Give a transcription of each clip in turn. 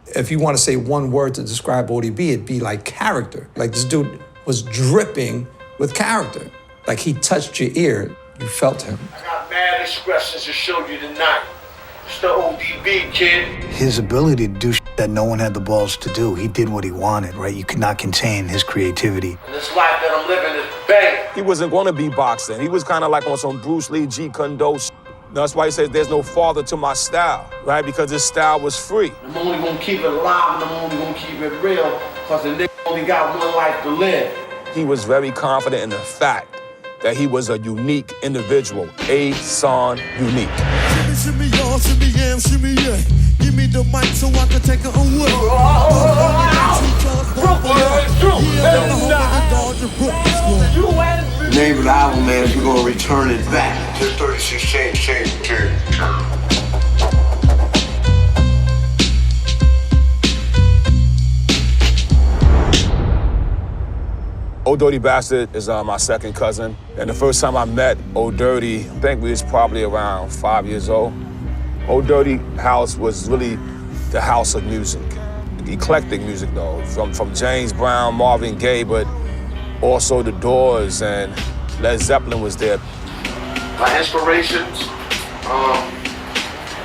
If you want to say one word to describe ODB, it'd be like character. Like this dude was dripping with character. Like he touched your ear, you felt him. I got mad expressions to show you tonight. It's the ODB, kid. His ability to do that no one had the balls to do. He did what he wanted, right? You could not contain his creativity. And this life that I'm living is bang. He wasn't going to be boxing. He was kind of like on some Bruce Lee, Jeet Kune Do. That's why he says there's no father to my style, right? Because his style was free. I'm only gonna keep it alive and I'm only gonna keep it real because the nigga only got one life to live. He was very confident in the fact that he was a unique individual, a son unique. Shimmy, shimmy, y'all, shimmy, yeah, shimmy, yeah. Give me the mic so I can take it away. The name of the album, man, is we're gonna return it back. Just 36 change. Old Dirty Bastard is my second cousin. And the first time I met Old Dirty, I think we was probably around 5 years old. Old Dirty house was really the house of music. Eclectic music though, from James Brown, Marvin Gaye, but also The Doors and Led Zeppelin was there. My inspirations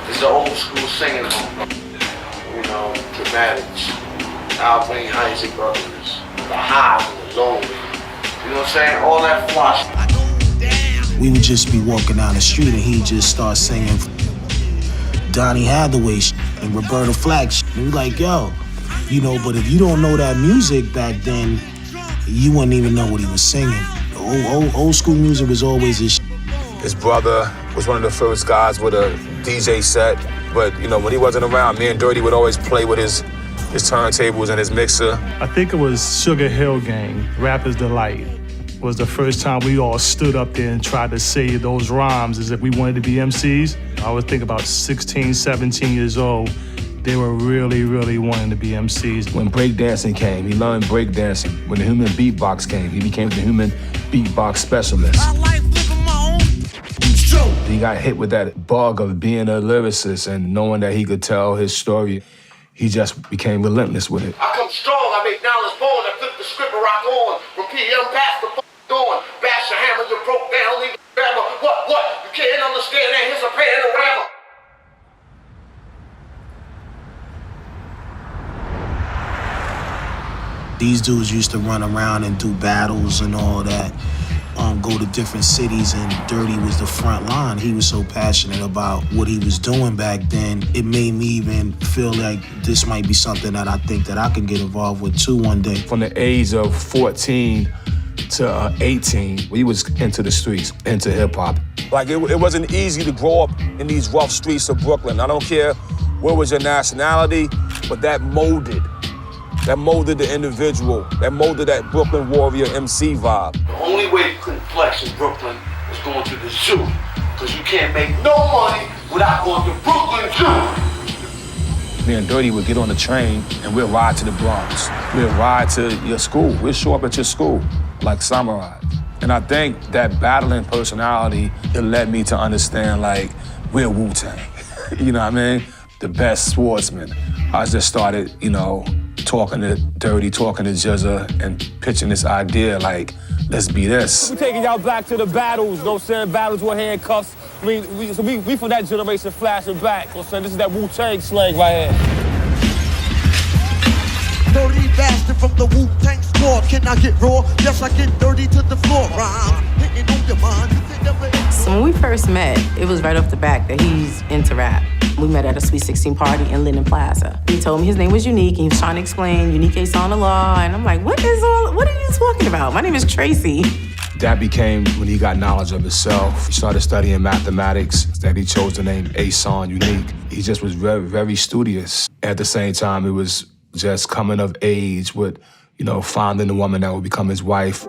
is the old school singing, you know, dramatics, Al Green, Isaac Brothers, the highs and the lows, you know what I'm saying? All that flush. We would just be walking down the street and he'd just start singing Donny Hathaway and Roberta Flack. And we like, yo, you know, but if you don't know that music back then, you wouldn't even know what he was singing. Old school music was always his. His brother was one of the first guys with a DJ set, but you know, when he wasn't around, me and Dirty would always play with his turntables and his mixer. I think it was Sugar Hill Gang, Rapper's Delight. Was the first time we all stood up there and tried to say those rhymes as if we wanted to be MCs. I would think about 16, 17 years old. They were really, really wanting to be MCs. When breakdancing came, he learned breakdancing. When the human beatbox came, he became the human beatbox specialist. He got hit with that bug of being a lyricist and knowing that he could tell his story. He just became relentless with it. I come strong, I make knowledge born, I flip the script and rock on. From PM past the dawn, bash the hammer, you broke down, leave the grammar. What? You can't understand that, here's a panorama. These dudes used to run around and do battles and all that, go to different cities, and Dirty was the front line. He was so passionate about what he was doing back then, it made me even feel like this might be something that I think that I can get involved with too one day. From the age of 14 to 18, we was into the streets, into hip-hop. Like it wasn't easy to grow up in these rough streets of Brooklyn. I don't care what was your nationality, but that molded the individual, that molded that Brooklyn Warrior MC vibe. The only way you couldn't flex in Brooklyn was going to the zoo, because you can't make no money without going to Brooklyn Zoo. Me and Dirty would get on the train and we'd ride to the Bronx. We'd ride to your school. We'd show up at your school like samurai. And I think that battling personality, it led me to understand, like, we're Wu-Tang. You know what I mean? The best swordsman. I just started, you know, talking to Dirty, talking to Jizza, and pitching this idea, like, let's be this. We taking y'all back to the battles, you know what I'm saying? Battles with handcuffs. I mean, we from that generation flashing back. You know what I'm saying? This is that Wu-Tang slang right here. Dirty bastard from the Wu-Tang squad. Can I get raw? Yes, I get dirty to the floor. Rhyme hitting on your mind. You can never... So when we first met, it was right off the back that he's into rap. We met at a Sweet 16 party in Linden Plaza. He told me his name was Unique, and he was trying to explain Unique a son of law, and I'm like, what are you talking about? My name is Tracy. That became when he got knowledge of himself. He started studying mathematics, that he chose the name A-Son Unique. He just was very, very studious. At the same time, it was just coming of age with, you know, finding the woman that would become his wife.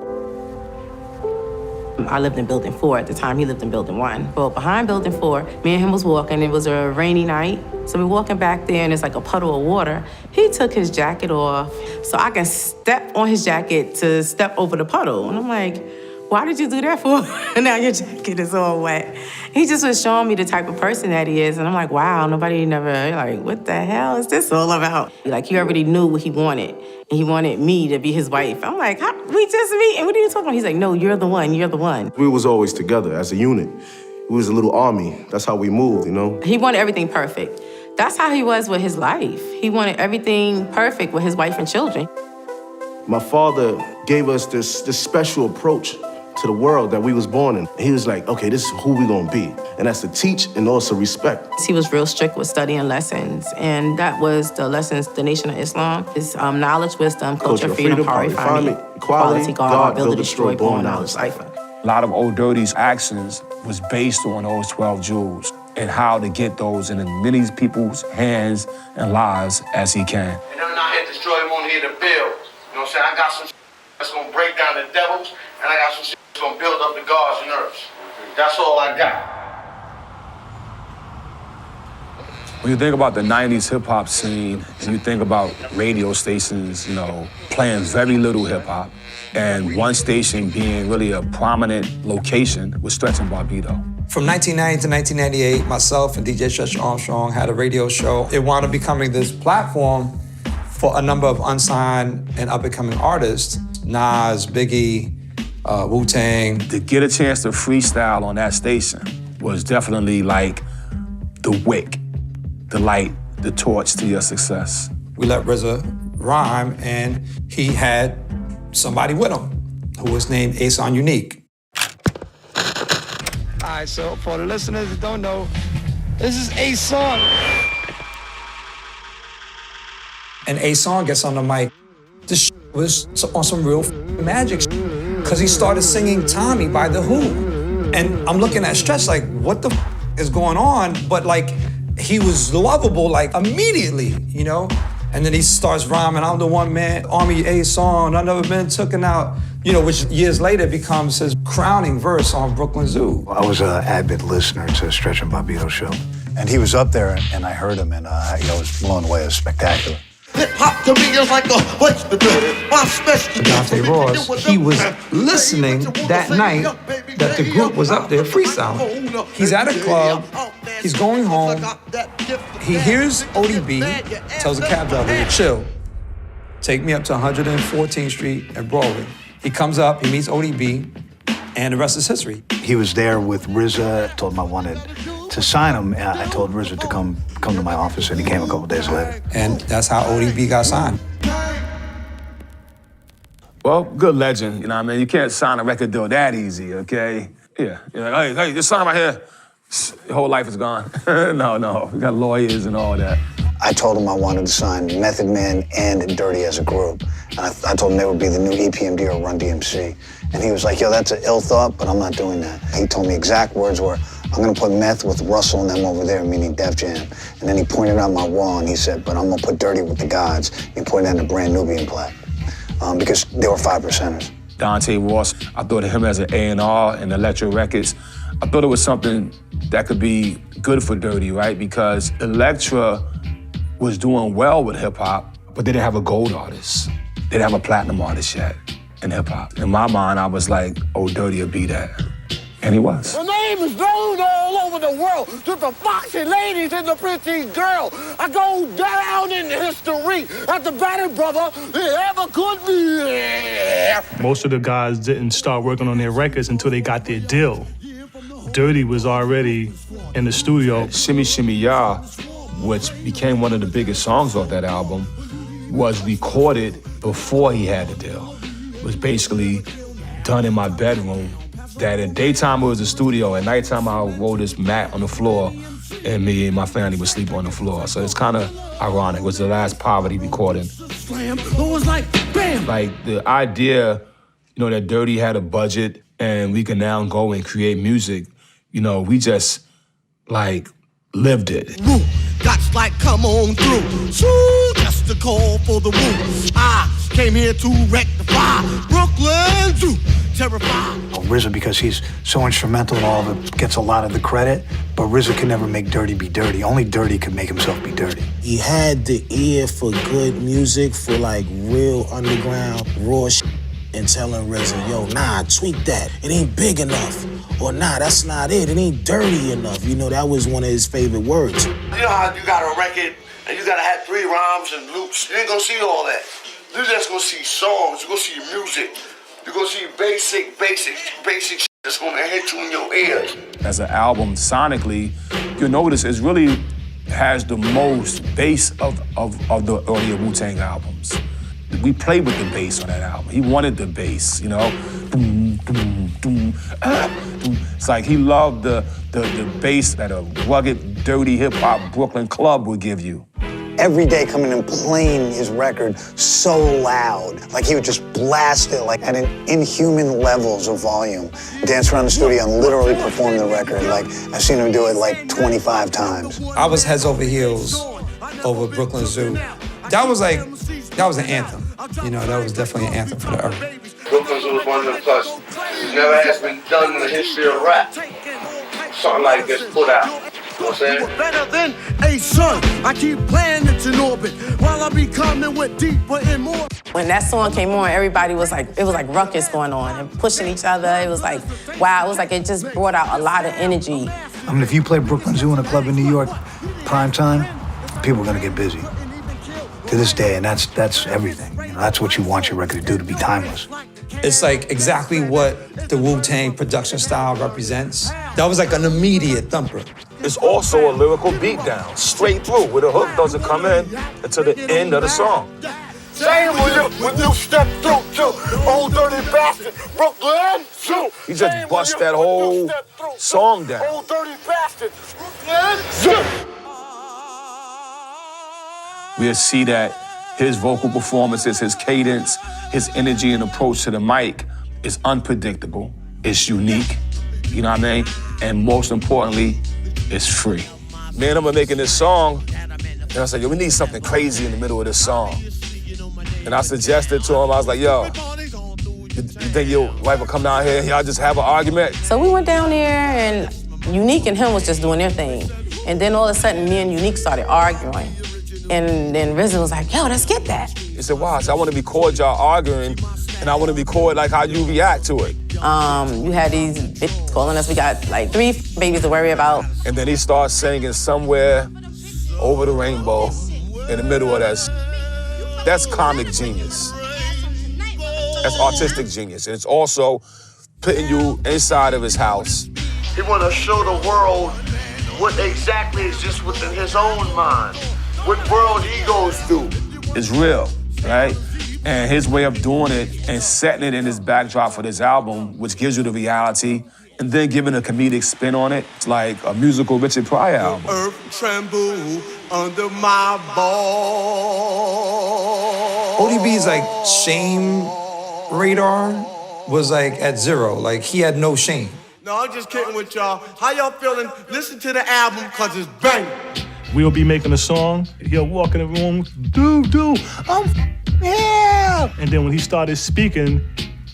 I lived in Building 4 at the time. He lived in Building 1. Well, behind Building 4, me and him was walking. It was a rainy night. So we're walking back there, and it's like a puddle of water. He took his jacket off so I can step on his jacket to step over the puddle. And I'm like, why did you do that for? Now your jacket is all wet. He just was showing me the type of person that he is. And I'm like, wow, nobody never, like, what the hell is this all about? Like, he already knew what he wanted. And he wanted me to be his wife. I'm like, how? We just meet, and what are you talking about? He's like, no, you're the one, you're the one. We was always together as a unit. We was a little army. That's how we moved, you know? He wanted everything perfect. That's how he was with his life. He wanted everything perfect with his wife and children. My father gave us this special approach to the world that we was born in. He was like, okay, this is who we gonna be. And that's to teach and also respect. He was real strict with studying lessons, and that was the lessons, the Nation of Islam. His knowledge, wisdom, culture, freedom, power, refinement, equality, God, build, destroy, born, knowledge, cipher. A lot of Old Dirty's actions was based on those 12 jewels and how to get those in as many people's hands and lives as he can. And I'm not here to destroy him, on here to build. You know what I'm saying? I got some that's gonna break down the devils, and I got some that's gonna build up the gods and earths. That's all I got. When you think about the 90s hip-hop scene, and you think about radio stations, you know, playing very little hip-hop, and one station being really a prominent location was Stretch and Barbito. From 1990 to 1998, myself and DJ Stretch Armstrong had a radio show. It wound up becoming this platform for a number of unsigned and up-and-coming artists, Nas, Biggie, Wu-Tang. To get a chance to freestyle on that station was definitely like the wick, the light, the torch to your success. We let RZA rhyme, and he had somebody with him who was named Ason Unique. All right, so for the listeners that don't know, this is Ason. And Ason gets on the mic. This was on some real magic because he started singing Tommy by The Who. And I'm looking at Stretch like, what the is going on? But like, he was lovable like immediately, you know? And then he starts rhyming, I'm the one man, Army Ason, I've never been taken out, you know, which years later becomes his crowning verse on Brooklyn Zoo. I was an avid listener to Stretch and Barbito show. And he was up there and I heard him and I was blown away. It was spectacular. Hip-hop to me is like a what's the good? My specialty. Dante Ross, he was listening that night that the group was up there freestyling. He's at a club, he's going home, he hears ODB, tells the cab driver, chill, take me up to 114th Street and Broadway. He comes up, he meets ODB, and the rest is history. He was there with RZA, told him I wanted to sign him, and I told RZA to come to my office, and he came a couple days later. And that's how ODB got signed. Well, good legend, you know what I mean? You can't sign a record deal that easy, okay? Yeah, you're like, hey, this sign right here, your whole life is gone. No, we got lawyers and all that. I told him I wanted to sign Method Man and Dirty as a group. And I told him they would be the new EPMD or Run DMC. And he was like, yo, that's an ill thought, but I'm not doing that. He told me exact words were, I'm gonna put Meth with Russell and them over there, meaning Def Jam. And then he pointed out my wall and he said, but I'm gonna put Dirty with the Gods. He pointed out a brand Nubian plaque because they were 5%ers. Dante Ross, I thought of him as an A&R and Electro Records. I thought it was something that could be good for Dirty, right? Because Electra was doing well with hip hop, but they didn't have a gold artist. They didn't have a platinum artist yet in hip hop. In my mind, I was like, oh, Dirty will be that. And he was. My name is known all over the world to the foxy ladies and the pretty girl. I go down in history as the baddest brother that ever could be. Most of the guys didn't start working on their records until they got their deal. Dirty was already in the studio. Shimmy Shimmy Ya, which became one of the biggest songs off that album, was recorded before he had the deal. It was basically done in my bedroom. That in daytime it was the studio, at nighttime I rolled this mat on the floor and me and my family would sleep on the floor. So it's kind of ironic. It was the last Poverty recording. Slam, it was like bam. Like the idea, you know, that Dirty had a budget and we can now go and create music, you know, we just like lived it. Woo, God's like come on through. Shoo, that's the call for the woo. I came here to rectify Brooklyn Zoo. Terrified. RZA, because he's so instrumental in all of it, gets a lot of the credit, but RZA could never make Dirty be dirty. Only Dirty could make himself be dirty. He had the ear for good music, for like real underground, raw shit. and telling RZA, yo, nah, tweak that. It ain't big enough. Or nah, that's not it. It ain't dirty enough. You know, that was one of his favorite words. You know how you got a record and you gotta have 3 rhymes and loops? You ain't gonna see all that. You're just gonna see songs, you're gonna see music. You're gonna see basic shit that's gonna hit you in your ears. As an album, sonically, you'll notice it really has the most bass of the earlier Wu-Tang albums. We played with the bass on that album. He wanted the bass, you know? Boom, boom, boom, boom. It's like he loved the bass that a rugged, dirty hip-hop Brooklyn club would give you. Every day coming and playing his record so loud. Like he would just blast it like at an inhuman levels of volume. Dance around the studio and literally perform the record. Like I've seen him do it like 25 times. I was heads over heels over Brooklyn Zoo. That was an anthem. You know, that was definitely an anthem for the era. Brooklyn Zoo was one of them cuts. It never has been done in the history of rap. Something like this put out. You know what I'm saying? Better than a son. I keep planets in orbit while I be coming with deeper and more. When that song came on, everybody was like, it was like ruckus going on and pushing each other. It was like, wow, it was like it just brought out a lot of energy. I mean, if you play Brooklyn Zoo in a club in New York, prime time, people are gonna get busy. To this day, and that's everything. You know, that's what you want your record to do, to be timeless. It's like exactly what the Wu-Tang production style represents. That was like an immediate thumper. It's also a lyrical beatdown, straight through, where the hook doesn't come in until the end of the song. Same when you step through too, old dirty bastard, Brooklyn Zoo. He just bust that whole song down. Old dirty bastard, Brooklyn Zoo. We'll see that his vocal performances, his cadence, his energy and approach to the mic is unpredictable, it's unique, you know what I mean? And most importantly, it's free. Me and him were making this song, and I said, yo, we need something crazy in the middle of this song. And I suggested to him, I was like, yo, you think your wife will come down here and y'all just have an argument? So we went down there and Unique and him was just doing their thing. And then all of a sudden, me and Unique started arguing. And then RZA was like, yo, let's get that. He said, wow, so I want to record y'all arguing, and I want to record like how you react to it. You had these bitches calling us. We got like 3 babies to worry about. And then he starts singing Somewhere Over the Rainbow in the middle of that. That's comic genius. That's artistic genius. And it's also putting you inside of his house. He want to show the world what exactly exists within his own mind. What world he goes through. It's real, right? And his way of doing it and setting it in his backdrop for this album, which gives you the reality, and then giving a comedic spin on it, it's like a musical Richard Pryor album. Earth tremble under my ball. ODB's like shame radar was like at 0. Like he had no shame. No, I'm just kidding with y'all. How y'all feeling? Listen to the album, cause it's banging. We'll be making a song, he'll walk in the room, dude, yeah! And then when he started speaking,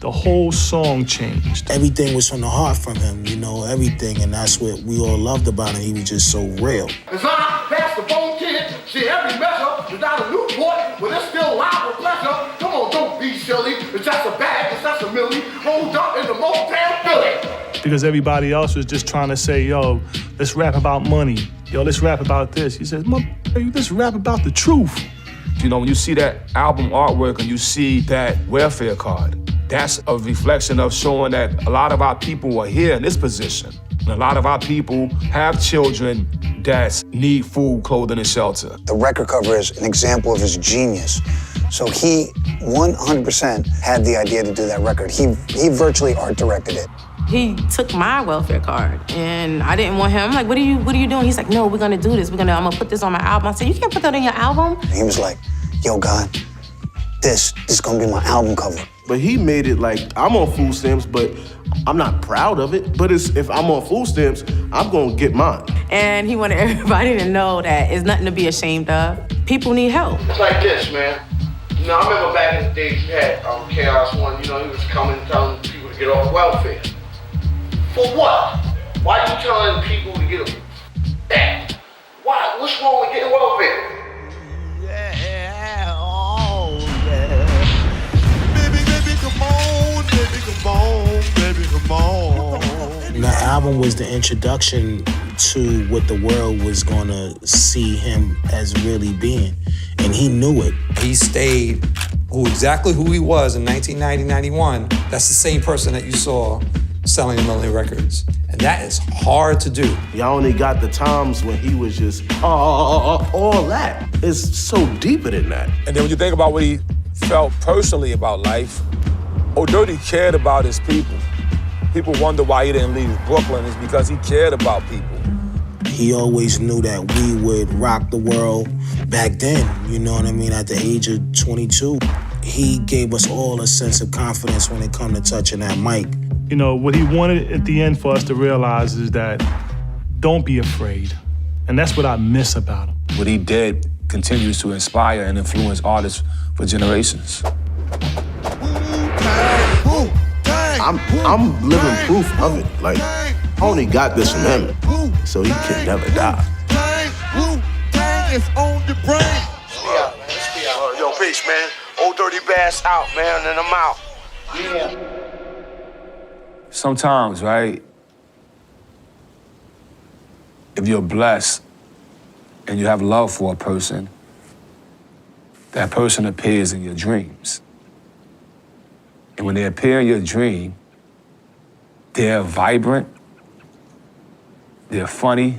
the whole song changed. Everything was from the heart from him, you know, everything, and that's what we all loved about him. He was just so real. As I pass the phone kid, see every measure without a Newport, but it's still live with pleasure. Come on, don't be silly. It's just a bag, it's just a milli, rolled up in the Motown Philly. Because everybody else was just trying to say, yo, let's rap about money. Yo, let's rap about this. He says, let's rap about the truth. You know, when you see that album artwork and you see that welfare card, that's a reflection of showing that a lot of our people are here in this position. And a lot of our people have children that need food, clothing, and shelter. The record cover is an example of his genius. So he 100% had the idea to do that record. He virtually art directed it. He took my welfare card, and I didn't want him. I'm like, what are you doing? He's like, no, we're gonna do this. I'm gonna put this on my album. I said, you can't put that on your album. And he was like, yo, God, this is gonna be my album cover. But he made it like, I'm on food stamps, but I'm not proud of it. But if I'm on food stamps, I'm gonna get mine. And he wanted everybody to know that it's nothing to be ashamed of. People need help. It's like this, man. You know, I remember back in the days you had KRS-One, you know, he was coming telling people to get off welfare. For what? Why are you telling people to get that? Why? What's wrong with getting welfare? Yeah, oh yeah. Baby, come on. album was the introduction to what the world was gonna see him as really being, and he knew it. He stayed exactly who he was in 1990, 91. That's the same person that you saw selling a million records. And that is hard to do. Y'all only got the times when he was just, all that. It's so deeper than that. And then when you think about what he felt personally about life, Dirty cared about his people. People wonder why he didn't leave Brooklyn. It's because he cared about people. He always knew that we would rock the world back then, you know what I mean? At the age of 22, he gave us all a sense of confidence when it come to touching that mic. You know, what he wanted at the end for us to realize is that don't be afraid. And that's what I miss about him. What he did continues to inspire and influence artists for generations. I'm living proof of it. Like, I only got this from him, so he can never die. Wu-Tang is on the brain. Yo, peace, man. Old Dirty Bass out, man, and I'm out. Yeah. Sometimes, right, if you're blessed and you have love for a person, that person appears in your dreams. And when they appear in your dream, they're vibrant, they're funny,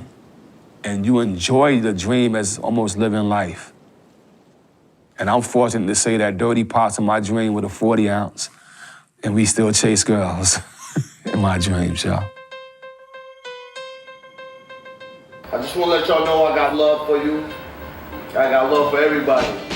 and you enjoy the dream as almost living life. And I'm fortunate to say that Dirty pops in my dream with a 40 ounce, and we still chase girls in my dreams, y'all. I just want to let y'all know I got love for you. I got love for everybody.